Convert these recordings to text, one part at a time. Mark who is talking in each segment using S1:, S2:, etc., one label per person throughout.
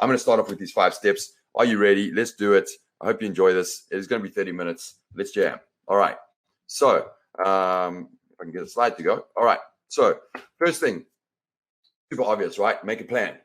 S1: I'm going to start off with these 5 steps. Are you ready? Let's do it. I hope you enjoy this. It is going to be 30 minutes. Let's jam. All right. So if I can get a slide to go. All right. So first thing, super obvious, right? Make a plan.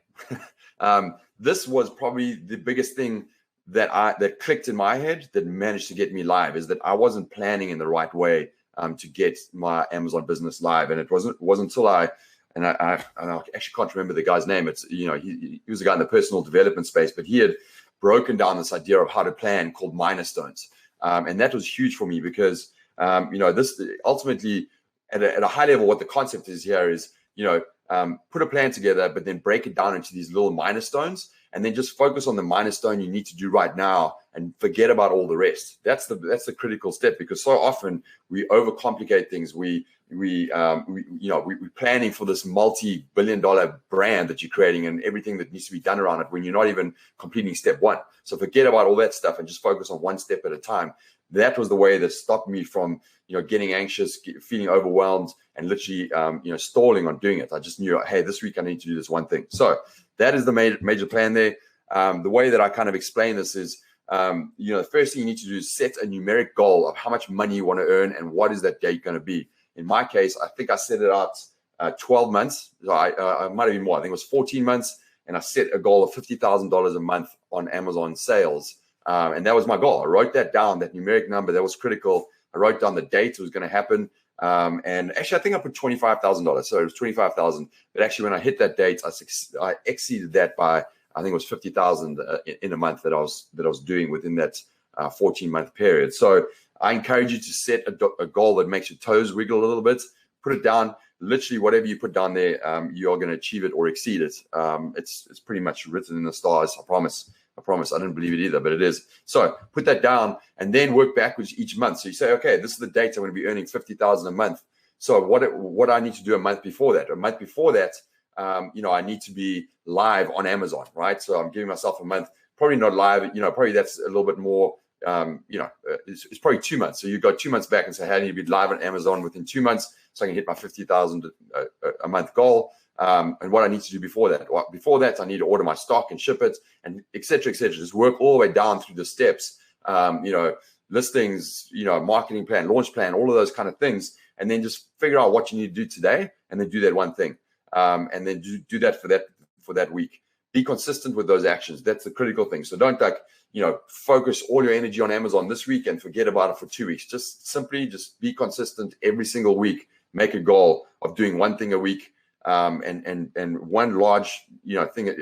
S1: This was probably the biggest thing that clicked in my head that managed to get me live, is that I wasn't planning in the right way to get my Amazon business live. And it wasn't until I actually can't remember the guy's name. It's, he was a guy in the personal development space, but he had broken down this idea of how to plan called milestones. And that was huge for me because, this ultimately at a high level, what the concept is here is, put a plan together, but then break it down into these little milestones, and then just focus on the milestone you need to do right now and forget about all the rest. That's the critical step, because so often we overcomplicate things. We're planning for this multi-billion-dollar brand that you're creating and everything that needs to be done around it when you're not even completing step 1. So forget about all that stuff and just focus on one step at a time. That was the way that stopped me from, getting anxious, feeling overwhelmed, and literally, stalling on doing it. I just knew, hey, this week I need to do this one thing. So that is the major plan there. The way that I kind of explain this is, the first thing you need to do is set a numeric goal of how much money you want to earn and what is that date going to be. In my case, I think I set it out 12 months. So I might have been more. I think it was 14 months. And I set a goal of $50,000 a month on Amazon sales. And that was my goal. I wrote that down, that numeric number. That was critical. I wrote down the date it was going to happen. And actually, I think I put $25,000. So it was $25,000. But actually, when I hit that date, I exceeded that by, I think it was $50,000 in a month that I was doing within that 14-month period. So I encourage you to set a goal that makes your toes wiggle a little bit. Put it down. Literally, whatever you put down there, you are going to achieve it or exceed it. It's pretty much written in the stars. I promise. I didn't believe it either, but it is. So put that down and then work backwards each month. So you say, okay, this is the date I'm going to be earning $50,000 a month. So what I need to do a month before that? A month before that, I need to be live on Amazon, right? So I'm giving myself a month. Probably not live. Probably that's a little bit more. It's probably 2 months. So you go 2 months back and say, hey, I need to be live on Amazon within 2 months so I can hit my $50,000 a month goal. And what I need to do before that. Well, before that, I need to order my stock and ship it, and et cetera, et cetera. Just work all the way down through the steps, listings, marketing plan, launch plan, all of those kind of things. And then just figure out what you need to do today and then do that one thing. And then do that for that week. Be consistent with those actions. That's the critical thing. So don't focus all your energy on Amazon this week and forget about it for 2 weeks. Just be consistent every single week. Make a goal of doing one thing a week. And one large, thing,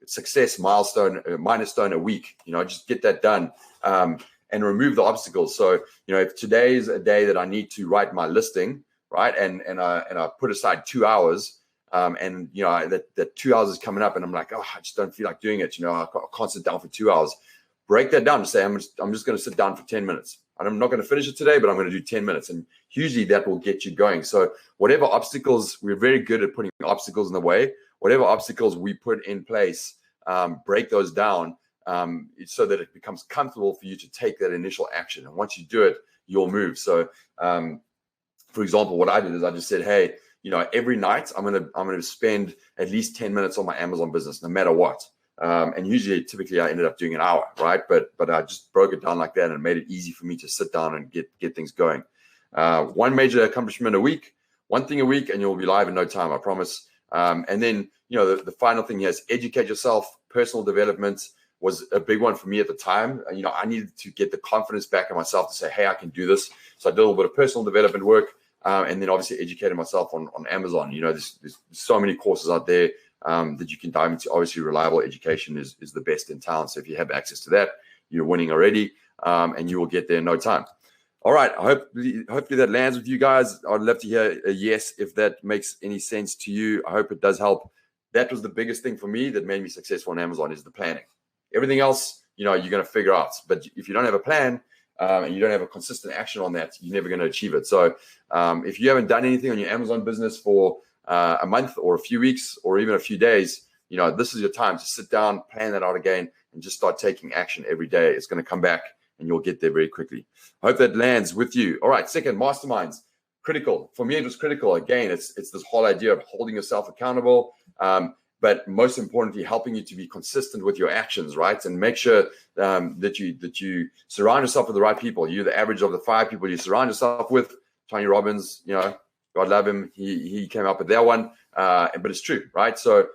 S1: success milestone a week, just get that done, and remove the obstacles. So, if today is a day that I need to write my listing, right. And I put aside 2 hours, that 2 hours is coming up and I'm like, oh, I just don't feel like doing it. I can't sit down for 2 hours. Break that down and say, I'm just going to sit down for 10 minutes. I'm not going to finish it today, but I'm going to do 10 minutes. And usually that will get you going. So whatever obstacles, we're very good at putting obstacles in the way. Whatever obstacles we put in place, break those down so that it becomes comfortable for you to take that initial action. And once you do it, you'll move. So, for example, what I did is I just said, hey, every night I'm going to spend at least 10 minutes on my Amazon business, no matter what. And typically I ended up doing an hour, right? But I just broke it down like that and made it easy for me to sit down and get things going. One major accomplishment a week, one thing a week, and you'll be live in no time, I promise. And then, the final thing here is educate yourself. Personal development was a big one for me at the time. I needed to get the confidence back in myself to say, hey, I can do this. So I did a little bit of personal development work, and then obviously educated myself on Amazon. There's so many courses out there that you can dive into. Obviously, reliable education is the best in town. So if you have access to that, you're winning already, and you will get there in no time. All right. Hopefully that lands with you guys. I'd love to hear a yes if that makes any sense to you. I hope it does help. That was the biggest thing for me that made me successful on Amazon, is the planning. Everything else, you're going to figure out. But if you don't have a plan and you don't have a consistent action on that, you're never going to achieve it. So if you haven't done anything on your Amazon business for a month or a few weeks or even a few days, this is your time to sit down, plan that out again, and just start taking action every day. It's going to come back and you'll get there very quickly. I hope that lands with you. All right. Second, masterminds. Critical. For me, it was critical. Again, it's this whole idea of holding yourself accountable. but most importantly, helping you to be consistent with your actions, right? And make sure that you surround yourself with the right people. You're the average of the 5 people you surround yourself with. Tony Robbins, God love him. He came up with that one, but it's true, right? So,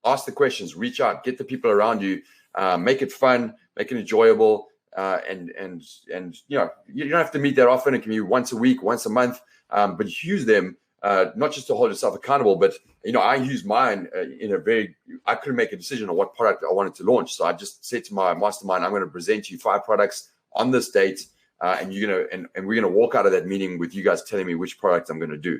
S1: ask the questions, reach out, get the people around you, make it fun, make it enjoyable, and you don't have to meet that often. It can be once a week, once a month, but use them not just to hold yourself accountable, but I use mine I couldn't make a decision on what product I wanted to launch, so I just said to my mastermind, I'm going to present you 5 products on this date, and we're gonna walk out of that meeting with you guys telling me which product I'm going to do.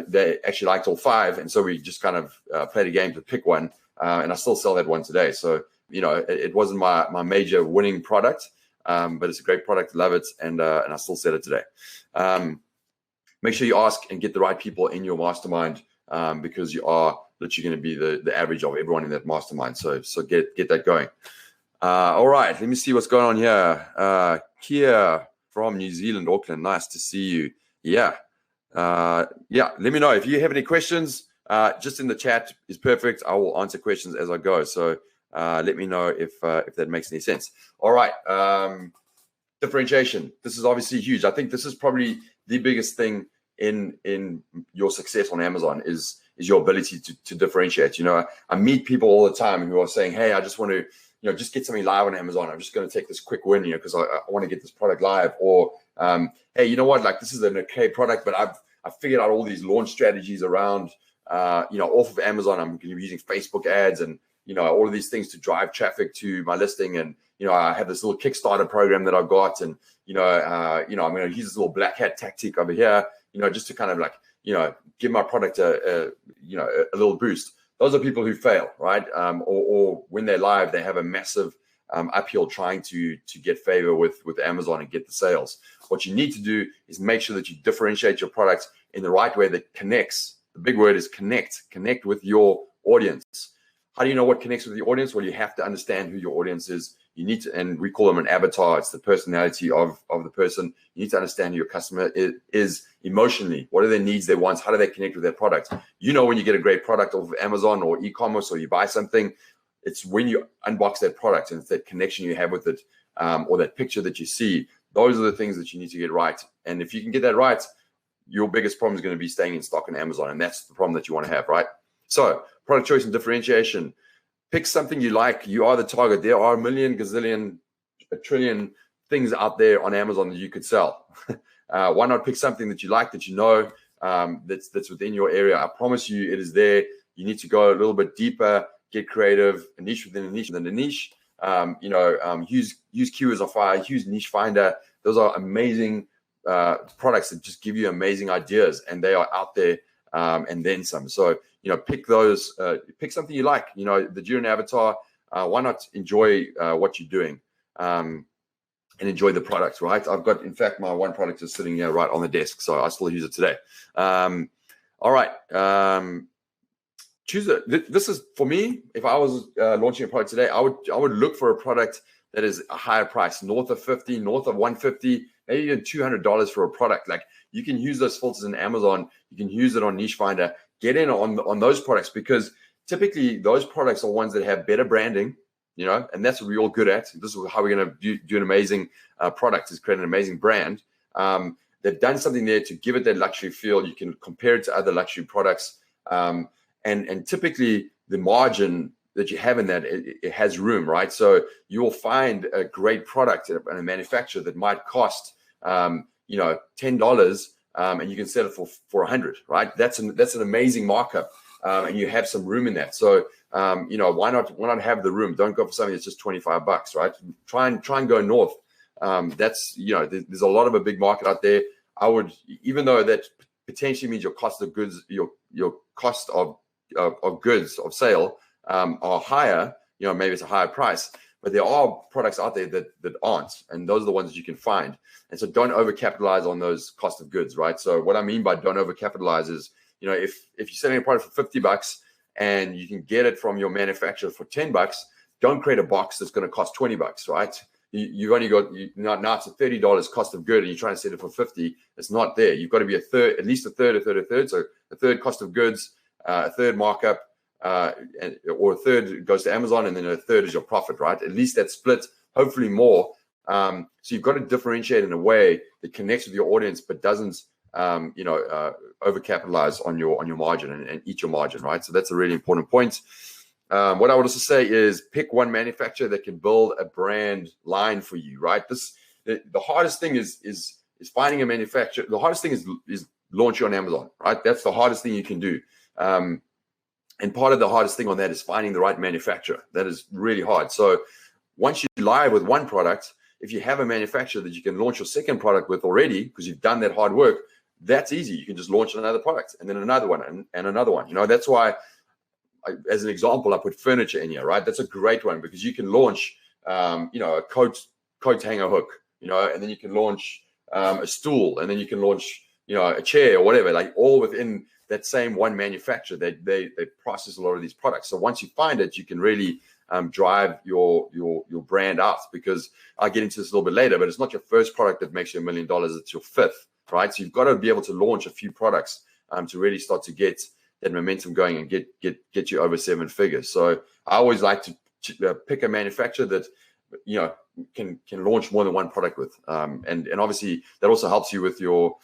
S1: They actually liked all 5, and so we just kind of played a game to pick one, and I still sell that one today. So it wasn't my major winning product, but it's a great product, love it, and I still sell it today. Make sure you ask and get the right people in your mastermind, because you are literally going to be the average of everyone in that mastermind. So get that going. All right, let me see what's going on here. Kia from New Zealand, Auckland, nice to see you. Yeah, let me know if you have any questions. Just in the chat is perfect. I will answer questions as I go. So let me know if that makes any sense. All right, differentiation. This is obviously huge. I think this is probably the biggest thing in your success on Amazon is your ability to differentiate. I meet people all the time who are saying, hey, I just want to just get something live on Amazon. I'm just going to take this quick win, because I want to get this product live. Or, hey, you know what? Like, this is an okay product, but I've figured out all these launch strategies around, off of Amazon. I'm going to be using Facebook ads and, all of these things to drive traffic to my listing. And, I have this little Kickstarter program that I've got. And, I'm going to use this little black hat tactic over here, just to kind of give my product a little boost. Those are people who fail, right? Or when they're live, they have a massive uphill trying to get favor with Amazon and get the sales. What you need to do is make sure that you differentiate your product in the right way that connects. The big word is connect with your audience. How do you know what connects with your audience? Well, you have to understand who your audience is. You need to, and we call them an avatar. It's the personality of the person. You need to understand who your customer is emotionally. What are their needs, their wants? How do they connect with their product? When you get a great product off of Amazon or e-commerce, or you buy something, it's when you unbox that product and it's that connection you have with it, or that picture that you see. Those are the things that you need to get right. And if you can get that right, your biggest problem is going to be staying in stock on Amazon. And that's the problem that you want to have, right? So product choice and differentiation. Pick something you like. You are the target. There are a million, gazillion, a trillion things out there on Amazon that you could sell. Why not pick something that you like, that that's within your area? I promise you it is there. You need to go a little bit deeper, get creative, a niche within a niche within a niche. Use keywords on fire, use Niche Finder. Those are amazing products that just give you amazing ideas, and they are out there, and then some. So pick those. Pick something you like. That you're an avatar. Why not enjoy what you're doing, and enjoy the product? Right. I've got, in fact, my one product is sitting here right on the desk, so I still use it today. All right. Choose it. This is for me. If I was launching a product today, I would look for a product that is a higher price, north of 50, north of 150, maybe even $200 for a product. Like, you can use those filters in Amazon. You can use it on Niche Finder. Get in on those products, because typically those products are ones that have better branding, and that's what we're all good at. This is how we're going to do an amazing product, is create an amazing brand. They've done something there to give it that luxury feel. You can compare it to other luxury products. And typically the margin that you have in that, it has room, right? So you will find a great product and a manufacturer that might cost, $10, and you can sell it for 100, right? That's an amazing markup, and you have some room in that. So, why not have the room? Don't go for something that's just $25, right? Try and go north. That's, there's a lot of a big market out there. I would, even though that potentially means your cost of goods, your cost of goods of sale are higher, maybe it's a higher price, but there are products out there that aren't, and those are the ones that you can find. And so don't overcapitalize on those cost of goods, right? So what I mean by don't overcapitalize is, if you're selling a product for $50 and you can get it from your manufacturer for $10, don't create a box that's going to cost $20, right? You've only got, now it's a $30 cost of good, and you're trying to sell it for $50. It's not there. You've got to be at least a third. So a third cost of goods, a third markup, or a third goes to Amazon, and then a third is your profit, right? At least that split, hopefully more. So you've got to differentiate in a way that connects with your audience, but doesn't, overcapitalize on your margin and eat your margin, right? So that's a really important point. What I would also say is pick one manufacturer that can build a brand line for you, right? The hardest thing is finding a manufacturer. The hardest thing is launching on Amazon, right? That's the hardest thing you can do. And part of the hardest thing on that is finding the right manufacturer. That is really hard. So once you're live with one product, if you have a manufacturer that you can launch your second product with already, because you've done that hard work, that's easy. You can just launch another product and then another one and another one. That's why, as an example, I put furniture in here, right? That's a great one because you can launch, a coat hanger hook, and then you can launch a stool, and then you can launch, a chair or whatever, like all within that same one manufacturer. They process a lot of these products. So once you find it, you can really drive your brand out, because I'll get into this a little bit later, but it's not your first product that makes you $1 million. It's your fifth, right? So you've got to be able to launch a few products to really start to get that momentum going and get you over 7 figures. So I always like to pick a manufacturer that can launch more than one product with, and obviously that also helps you with your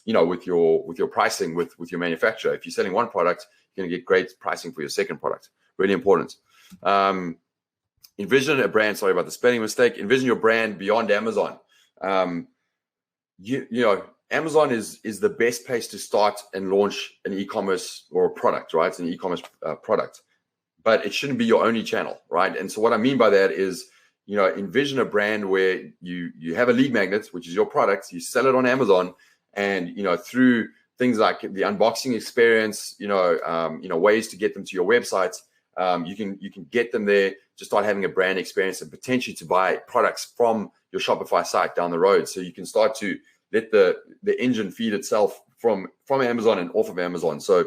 S1: with your pricing with your manufacturer. If you're selling one product, you're going to get great pricing for your second product. Really important. Envision a brand. Sorry about the spelling mistake. Envision your brand beyond Amazon. Amazon is the best place to start and launch an e-commerce or a product, right? It's an e-commerce product, but it shouldn't be your only channel, right? And so what I mean by that is, envision a brand where you have a lead magnet, which is your product. You sell it on Amazon, and through things like the unboxing experience, ways to get them to your website. You can get them there to start having a brand experience and potentially to buy products from your Shopify site down the road. So you can start to let the engine feed itself from Amazon and off of Amazon. So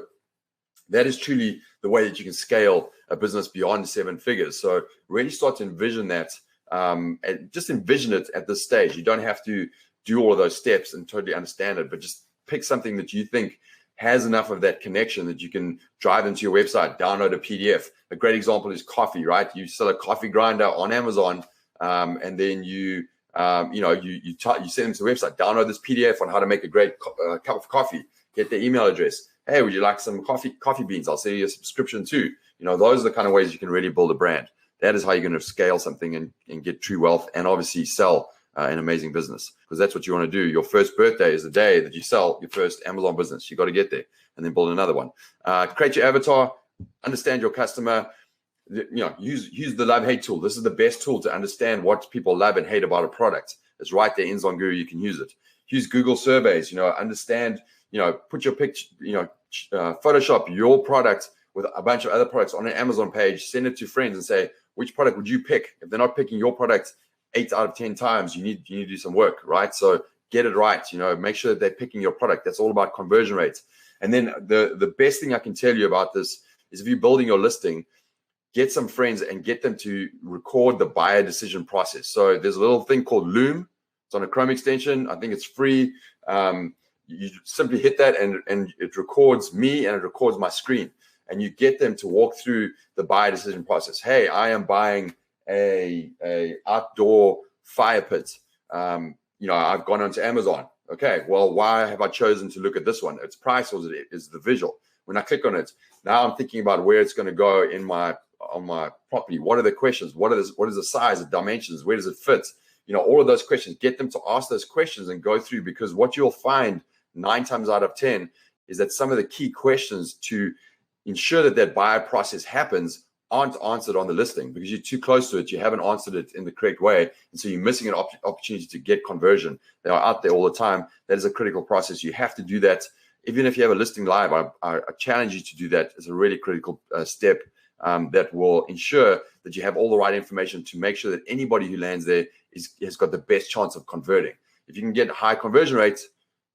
S1: that is truly the way that you can scale a business beyond 7 figures. So really start to envision that, and just envision it at this stage. You don't have to do all of those steps and totally understand it, but just pick something that you think has enough of that connection that you can drive into your website, download a PDF. A great example is coffee, right? You sell a coffee grinder on Amazon, and then you send them to the website, download this PDF on how to make a great cup of coffee, get their email address. Hey, would you like some coffee beans? I'll send you a subscription too. Those are the kind of ways you can really build a brand. That is how you're going to scale something and get true wealth, and obviously sell an amazing business, because that's what you want to do. Your first birthday is the day that you sell your first Amazon business. You got to get there and then build another one. Create your avatar, understand your customer. Use the love-hate tool. This is the best tool to understand what people love and hate about a product. It's right there in ZonGuru. You can use it. Use Google surveys. Understand. Put your picture. Photoshop your product with a bunch of other products on an Amazon page. Send it to friends and say, which product would you pick? If they're not picking your product 8 out of 10 times, you need to do some work, right? So get it right. Make sure that they're picking your product. That's all about conversion rates. And then the best thing I can tell you about this is, if you're building your listing, get some friends and get them to record the buyer decision process. So there's a little thing called Loom. It's on a Chrome extension. I think it's free. You simply hit that and it records me and it records my screen. And you get them to walk through the buyer decision process. Hey, I am buying a outdoor fire pit. I've gone onto Amazon. Okay, well, why have I chosen to look at this one? Its price, or is the visual? When I click on it, now I'm thinking about where it's going to go on my property. What are the questions? What is the size, the dimensions? Where does it fit? All of those questions. Get them to ask those questions and go through, because what you'll find 9 times out of 10 is that some of the key questions to ensure that buyer process happens aren't answered on the listing, because you're too close to it. You haven't answered it in the correct way. And so you're missing an opportunity to get conversion. They are out there all the time. That is a critical process. You have to do that. Even if you have a listing live, I challenge you to do that as a really critical step that will ensure that you have all the right information to make sure that anybody who lands there has got the best chance of converting. If you can get high conversion rates,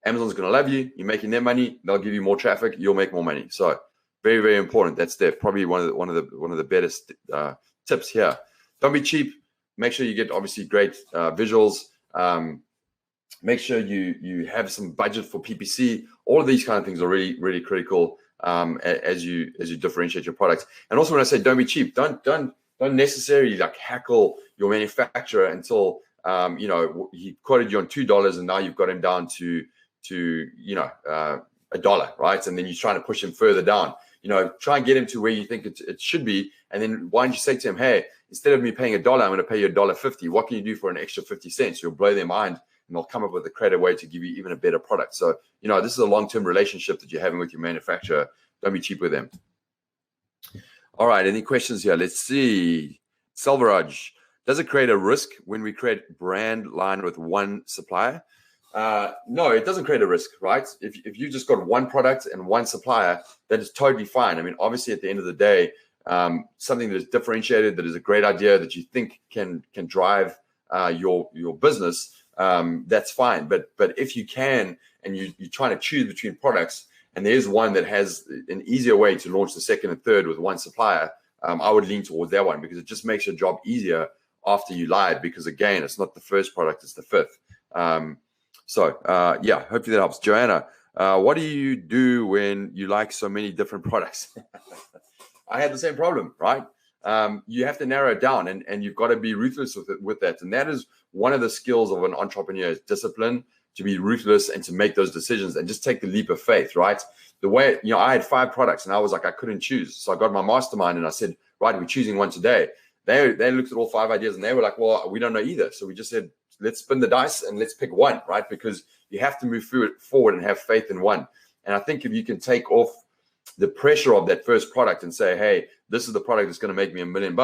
S1: Amazon's going to love you. You're making their money. They'll give you more traffic. You'll make more money. So very, very important. That's probably one of the better tips here. Don't be cheap. Make sure you get obviously great visuals. Make sure you have some budget for PPC. All of these kind of things are really, really critical as you differentiate your products. And also when I say don't be cheap, don't necessarily like hackle your manufacturer until he quoted you on $2 and now you've got him down to $1, right? And then you're trying to push him further down. Try and get him to where you think it should be. And then why don't you say to him, hey, instead of me paying $1, I'm going to pay you $1.50. What can you do for an extra 50 cents? You'll blow their mind and they'll come up with a creative way to give you even a better product. So, this is a long-term relationship that you're having with your manufacturer. Don't be cheap with them. All right. Any questions here? Let's see. Selvaraj, does it create a risk when we create brand line with one supplier? No, it doesn't create a risk, right? If you just got one product and one supplier, that is totally fine. I mean, obviously, at the end of the day, something that is differentiated, that is a great idea that you think can drive your business, that's fine. But if you can, and you're trying to choose between products, and there's one that has an easier way to launch the second and third with one supplier, I would lean towards that one because it just makes your job easier after you live. Because again, it's not the first product; it's the fifth. Yeah, hopefully that helps. Joanna, what do you do when you like so many different products? I had the same problem, right? You have to narrow it down and you've got to be ruthless with that. And that is one of the skills of an entrepreneur is discipline, to be ruthless and to make those decisions and just take the leap of faith, right? The way, I had 5 products and I was like, I couldn't choose. So I got my mastermind and I said, right, we're choosing one today. They looked at all 5 ideas and they were like, well, we don't know either. So we just said, let's spin the dice and let's pick one, right? Because you have to move forward and have faith in one. And I think if you can take off the pressure of that first product and say, hey, this is the product that's going to make me $1 million,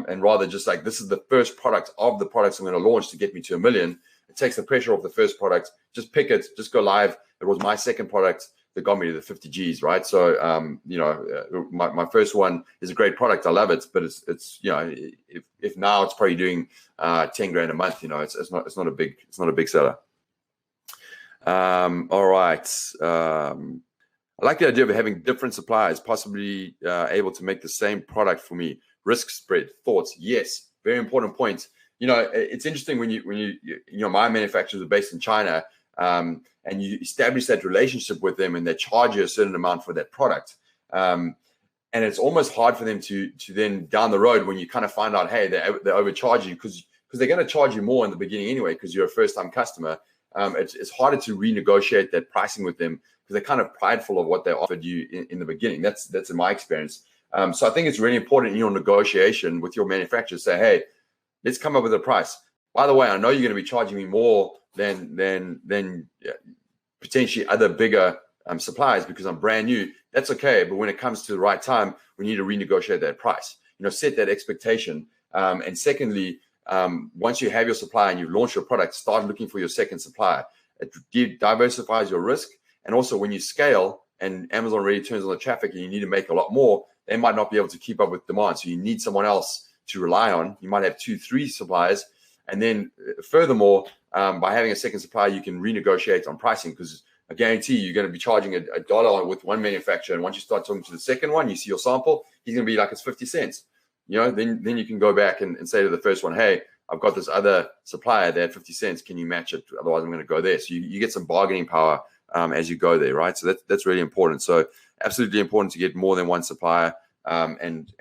S1: and rather just like, this is the first product of the products I'm going to launch to get me to $1 million, it takes the pressure off the first product. Just pick it, just go live. It was my second product that got me to the 50 G's, right? So, my first one is a great product. I love it, but it's if now it's probably doing 10 grand a month, it's not a big seller. All right. I like the idea of having different suppliers, possibly able to make the same product for me. Risk spread, thoughts. Yes, very important point. It's interesting when my manufacturers are based in China, and you establish that relationship with them and they charge you a certain amount for that product. And it's almost hard for them to then down the road when you kind of find out, hey, they overcharge you because they're going to charge you more in the beginning anyway because you're a first-time customer. It's harder to renegotiate that pricing with them because they're kind of prideful of what they offered you in the beginning. That's in my experience. So I think it's really important in your negotiation with your manufacturer, say, hey, let's come up with a price. By the way, I know you're going to be charging me more than potentially other bigger suppliers because I'm brand new. That's okay. But when it comes to the right time, we need to renegotiate that price. Set that expectation. And secondly, once you have your supplier and you've launched your product, start looking for your second supplier. It diversifies your risk. And also when you scale and Amazon really turns on the traffic and you need to make a lot more, they might not be able to keep up with demand. So you need someone else to rely on. You might have 2-3 suppliers. And then furthermore, by having a second supplier, you can renegotiate on pricing because I guarantee you're going to be charging $1 with one manufacturer. And once you start talking to the second one, you see your sample, he's going to be like, it's 50 cents. Then you can go back and say to the first one, hey, I've got this other supplier, they had 50 cents. Can you match it? Otherwise, I'm going to go there. So you get some bargaining power as you go there, right? So that's really important. So absolutely important to get more than one supplier. And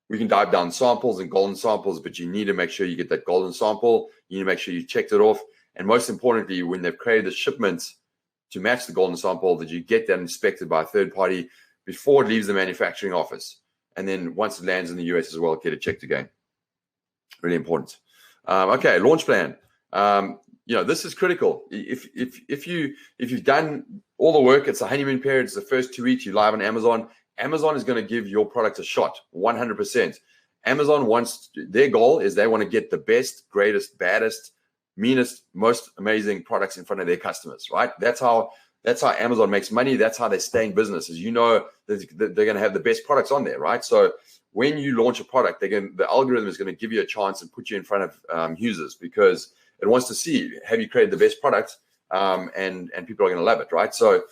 S1: we can dive down samples and golden samples, but you need to make sure you get that golden sample. You need to make sure you checked it off. And most importantly, when they've created the shipment to match the golden sample, that you get that inspected by a third party before it leaves the manufacturing office. And then once it lands in the US as well, get it checked again. Really important. Okay, launch plan. This is critical. If you've done all the work, it's a honeymoon period. It's the first 2 weeks. You're live on Amazon. Amazon is going to give your product a shot, 100%. Amazon wants, their goal is they want to get the best, greatest, baddest, meanest, most amazing products in front of their customers, right? That's how Amazon makes money. That's how they stay in business. As you know, they're going to have the best products on there, right? So when you launch a product, the algorithm is going to give you a chance and put you in front of users because it wants to see, have you created the best product? And people are going to love it, right? So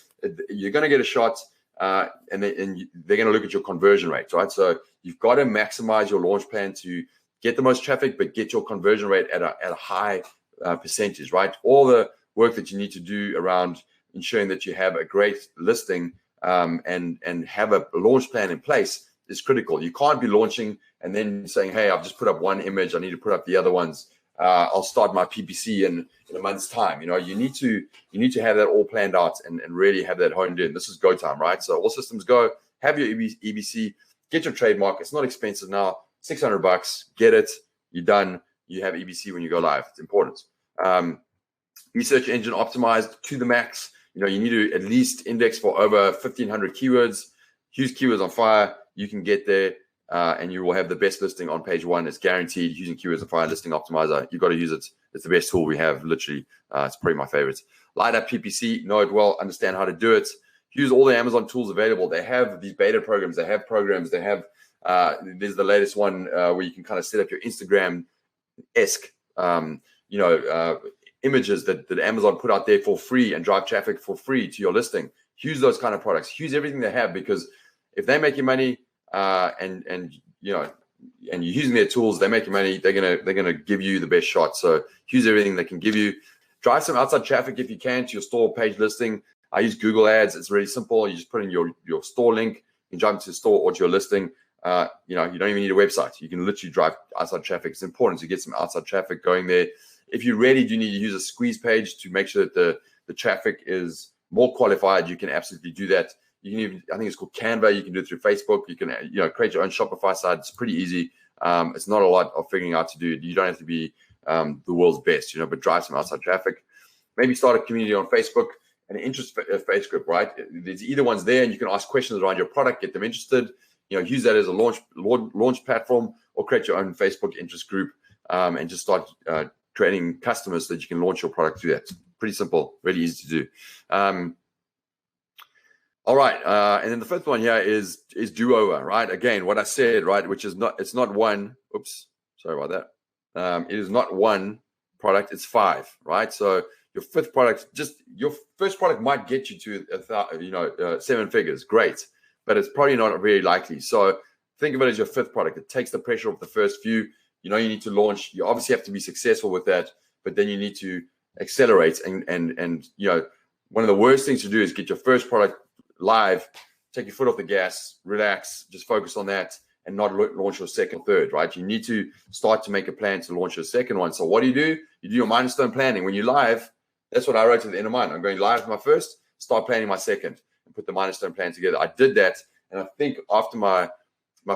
S1: you're going to get a shot. And they're going to look at your conversion rates, right? So you've got to maximize your launch plan to get the most traffic, but get your conversion rate at a high percentage, right? All the work that you need to do around ensuring that you have a great listing and have a launch plan in place is critical. You can't be launching and then saying, hey, I've just put up one image, I need to put up the other ones. I'll start my PPC in a month's time. You need to have that all planned out and really have that honed in. This is go time, right? So all systems go. Have your EBC, get your trademark. It's not expensive now. $600, get it. You're done. You have EBC when you go live. It's important. Research engine optimized to the max. You need to at least index for over 1,500 keywords. Use Keywords on Fire. You can get there, and you will have the best listing on page one. It's guaranteed. Using Keywords on Fire Listing Optimizer. You've got to use it. It's the best tool we have, literally. It's probably my favorite. Light up PPC. Know it well. Understand how to do it. Use all the Amazon tools available. They have these beta programs. They have programs. They have, there's the latest one where you can kind of set up your Instagram-esque, images that Amazon put out there for free and drive traffic for free to your listing. Use those kind of products. Use everything they have, because if they make you money and you're using their tools, they make you money. They're gonna give you the best shot. So use everything they can give you. Drive some outside traffic if you can to your store page listing. I use Google Ads. It's really simple. You just put in your store link. You can jump to the store or to your listing. You don't even need a website. You can literally drive outside traffic. It's important to get some outside traffic going there. If you really do need to use a squeeze page to make sure that the traffic is more qualified, you can absolutely do that. You can even, I think it's called Canva. You can do it through Facebook. You can create your own Shopify site. It's pretty easy. It's not a lot of figuring out to do. You don't have to be the world's best, but drive some outside traffic. Maybe start a community on Facebook and an interest face group, right? There's either ones there, and you can ask questions around your product, get them interested. Use that as a launch platform, or create your own Facebook interest group and just start creating customers so that you can launch your product through that. Pretty simple, really easy to do. All right, and then the fifth one here is do over, right? Again, what I said, right, which is it's not one. Oops, sorry about that. It is not one product; it's 5, right? So your fifth product, just your first product might get you to 7 figures, great, but it's probably not very likely. So think of it as your fifth product. It takes the pressure off the first few. You need to launch. You obviously have to be successful with that, but then you need to accelerate. And one of the worst things to do is get your first product live, take your foot off the gas, relax, just focus on that, and not launch your second, third, right? You need to start to make a plan to launch your second one. So what do? You do your milestone planning. When you're live, that's what I wrote at the end of mine. I'm going live with my first, start planning my second, and put the milestone plan together. I did that, and I think after my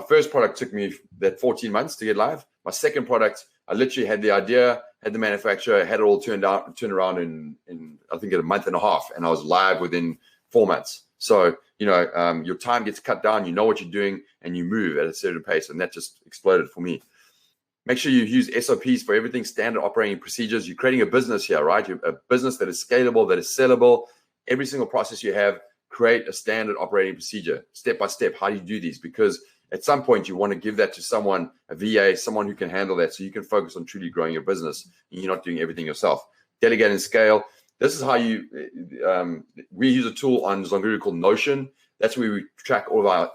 S1: first product took me that 14 months to get live. My second product, I literally had the idea, had the manufacturer, had it all turned around in I think in a month and a half, and I was live within 4 months. So your time gets cut down. You know what you're doing, and you move at a certain pace, and that just exploded for me. Make sure you use SOPs for everything, standard operating procedures. You're creating a business here, right? You're a business that is scalable, that is sellable. Every single process you have, create a standard operating procedure, step by step. How do you do these? Because at some point, you want to give that to someone, a VA, someone who can handle that, so you can focus on truly growing your business and you're not doing everything yourself. Delegate and scale. This is how we use a tool on ZonGuru called Notion. That's where we track all of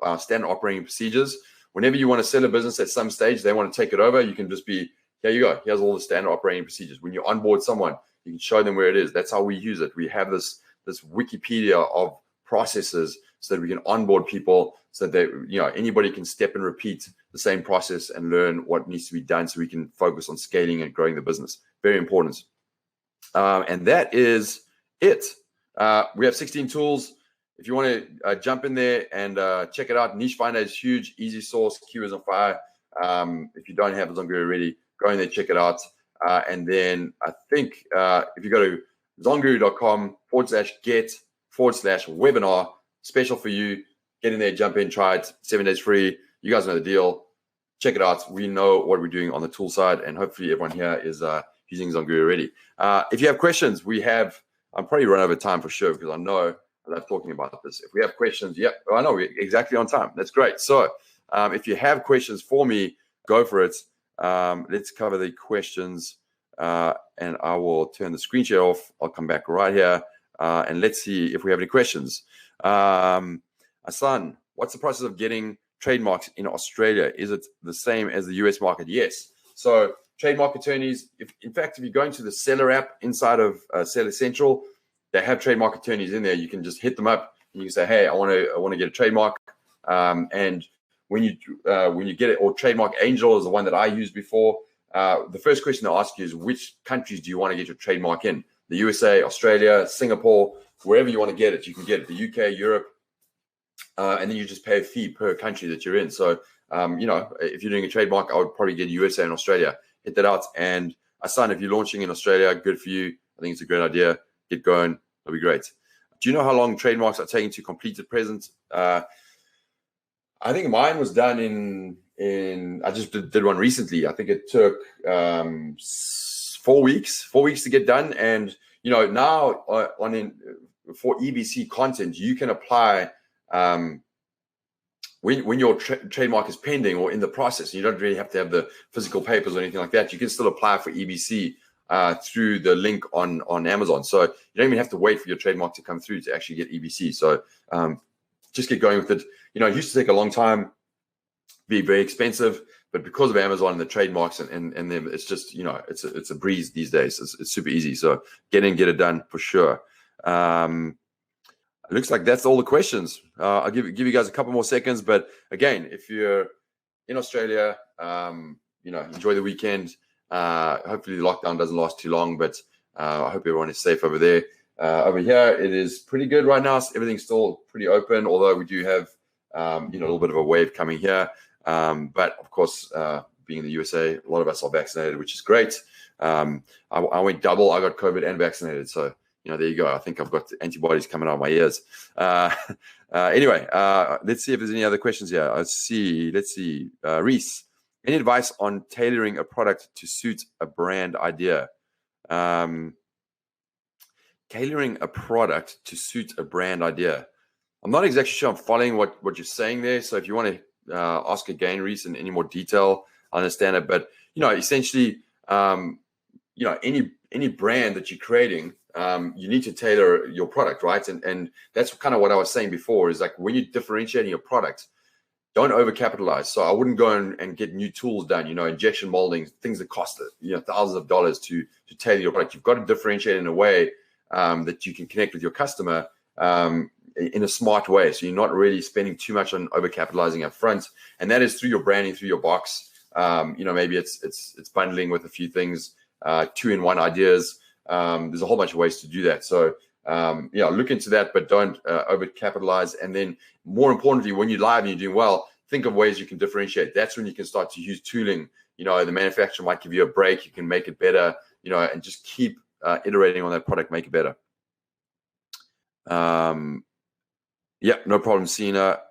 S1: our standard operating procedures. Whenever you want to sell a business at some stage, they want to take it over, you can just be, here you go. Here's all the standard operating procedures. When you onboard someone, you can show them where it is. That's how we use it. We have this Wikipedia of processes so that we can onboard people, so that anybody can step and repeat the same process and learn what needs to be done, so we can focus on scaling and growing the business. Very important. And that is it. We have 16 tools. If you want to jump in there and check it out, Niche Finder is huge, easy source, Keywords on Fire. If you don't have ZonGuru already, go in there, check it out. And then I think if you go to zonguru.com/get/webinar, special for you, get in there, jump in, try it, 7 days free. You guys know the deal. Check it out. We know what we're doing on the tool side, and hopefully everyone here is using ZonGuru already. If you have questions, I'm probably run over time for sure, because I know I love talking about this. If we have questions, I know we're exactly on time. That's great. So if you have questions for me, go for it. Let's cover the questions, and I will turn the screen share off. I'll come back right here, and let's see if we have any questions. Hassan, what's the process of getting trademarks in Australia? Is it the same as the US market? Yes. So trademark attorneys, if you go into the Seller app inside of Seller Central, they have trademark attorneys in there. You can just hit them up. and you can say, hey, I want to get a trademark. And when you get it, or Trademark Angel is the one that I used before. The first question they'll ask you is, which countries do you want to get your trademark in? The USA, Australia, Singapore, wherever you want to get it, you can get it. The UK, Europe, and then you just pay a fee per country that you're in. So, if you're doing a trademark, I would probably get USA and Australia. Hit that out. And Hassan, if you're launching in Australia, good for you. I think it's a great idea. Get going. That'll be great. Do you know how long trademarks are taking to complete at present? I think mine was done in I just did one recently. I think it took 4 weeks to get done. And, now for EBC content, you can apply when your trademark is pending or in the process. You don't really have to have the physical papers or anything like that. You can still apply for EBC through the link on Amazon. So you don't even have to wait for your trademark to come through to actually get EBC. So just get going with it. It used to take a long time, be very expensive, but because of Amazon and the trademarks and them, it's just, it's a breeze these days. It's super easy. So get it done for sure. It looks like that's all the questions. I'll give you guys a couple more seconds. But again, if you're in Australia, enjoy the weekend. Hopefully the lockdown doesn't last too long, but I hope everyone is safe over there. Over here, it is pretty good right now. So everything's still pretty open, although we do have, a little bit of a wave coming here. But of course, being in the USA, a lot of us are vaccinated, which is great. I went double. I got COVID and vaccinated. So, there you go. I think I've got antibodies coming out of my ears. Anyway, let's see if there's any other questions here. Let's see. Reese, any advice on tailoring a product to suit a brand idea? Tailoring a product to suit a brand idea. I'm not exactly sure I'm following what you're saying there. So if you want to ask again, Reese, in any more detail, I understand it. But, essentially, any brand that you're creating, you need to tailor your product, right? And that's kind of what I was saying before, is like when you're differentiating your product, don't overcapitalize. So I wouldn't go and get new tools done, injection molding, things that cost thousands of dollars to tailor your product. You've got to differentiate in a way that you can connect with your customer in a smart way. So you're not really spending too much on overcapitalizing up front. And that is through your branding, through your box. Maybe it's bundling with a few things, 2-in-1 ideas. There's a whole bunch of ways to do that. So, look into that, but don't overcapitalize. And then more importantly, when you're live and you're doing well, think of ways you can differentiate. That's when you can start to use tooling. The manufacturer might give you a break. You can make it better, and just keep iterating on that product, make it better. Yeah, no problem, Sina.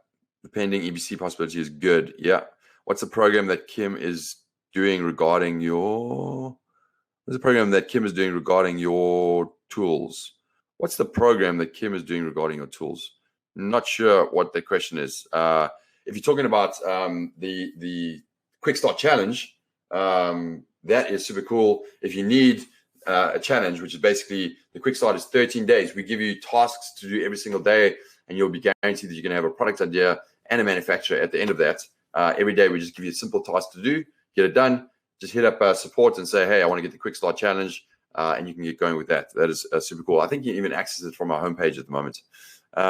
S1: The pending EBC possibility is good. Yeah. What's the program that Kim is doing regarding your... There's a program that Kim is doing regarding your tools. What's the program that Kim is doing regarding your tools? Not sure what the question is. If you're talking about the Quick Start Challenge, that is super cool. If you need a challenge, which is basically the Quick Start is 13 days. We give you tasks to do every single day, and you'll be guaranteed that you're going to have a product idea and a manufacturer at the end of that. Every day, we just give you a simple task to do, get it done. Just hit up support and say, hey, I want to get the Quick Start Challenge, and you can get going with that. That is super cool. I think you can even access it from our homepage at the moment. There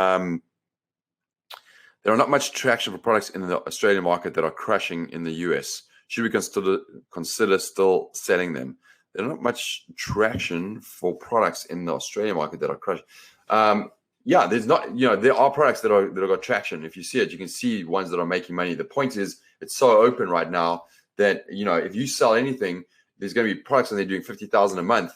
S1: are not much traction for products in the Australian market that are crushing in the US. Should we consider still selling them? There's not much traction for products in the Australian market that are crushing. Yeah, there's not. There are products that have got traction. If you see it, you can see ones that are making money. The point is, it's so open right now that if you sell anything, there's going to be products and they're doing 50,000 a month.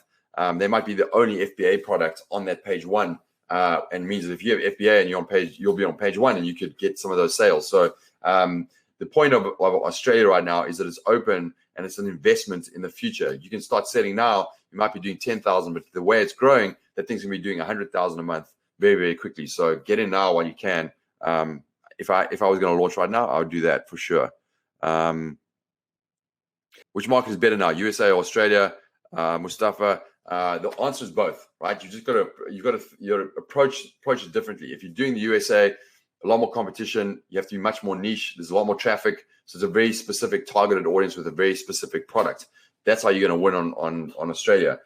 S1: They might be the only FBA product on that page one, and means that if you have FBA and you're on page, you'll be on page one, and you could get some of those sales. So the point of Australia right now is that it's open and it's an investment in the future. You can start selling now. You might be doing 10,000, but the way it's growing, that thing's gonna be doing 100,000 a month very, very quickly. So get in now while you can. If I was going to launch right now, I would do that for sure. Which market is better now, USA or Australia? Mustafa, the answer is both, right? You've got to approach it differently. If you're doing the USA, a lot more competition. You have to be much more niche. There's a lot more traffic. So it's a very specific targeted audience with a very specific product. That's how you're going to win on Australia.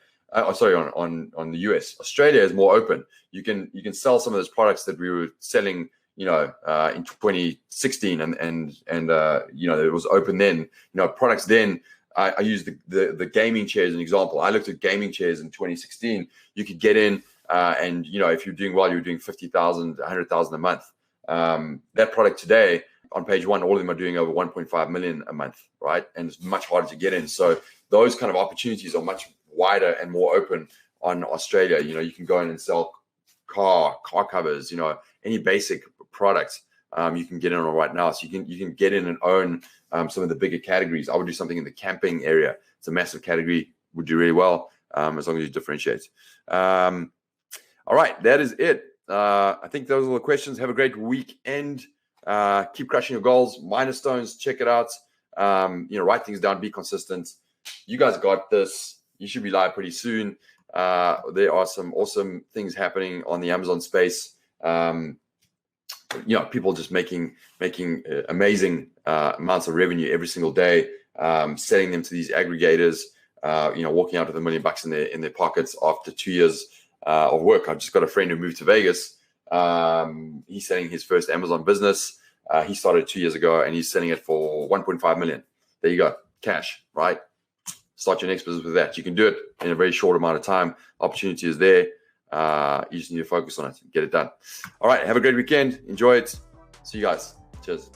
S1: sorry, on the US. Australia is more open. You can sell some of those products that we were selling, in 2016, and it was open then. Products then. I use the gaming chairs as an example. I looked at gaming chairs in 2016. You could get in, and if you're doing well, you're doing 50,000, 100,000 a month. That product today on page one, all of them are doing over 1.5 million a month, right? And it's much harder to get in. So those kind of opportunities are much wider and more open on Australia. You can go in and sell car covers, any basic products. You can get in on right now. So you can get in and own some of the bigger categories. I would do something in the camping area. It's a massive category, would do really well, as long as you differentiate. All right, that is it. I think those are all the questions. Have a great weekend. Keep crushing your goals. Milestones, check it out. Write things down, be consistent. You guys got this. You should be live pretty soon. There are some awesome things happening on the Amazon space. People just making amazing amounts of revenue every single day, selling them to these aggregators, walking out with $1 million in their pockets after 2 years of work. I've just got a friend who moved to Vegas. He's selling his first Amazon business. He started 2 years ago, and he's selling it for 1.5 million. There you go, cash, right? Start your next business with that. You can do it in a very short amount of time. Opportunity is there. You just need to focus on it and get it done. All right. Have a great weekend. Enjoy it. See you guys. Cheers.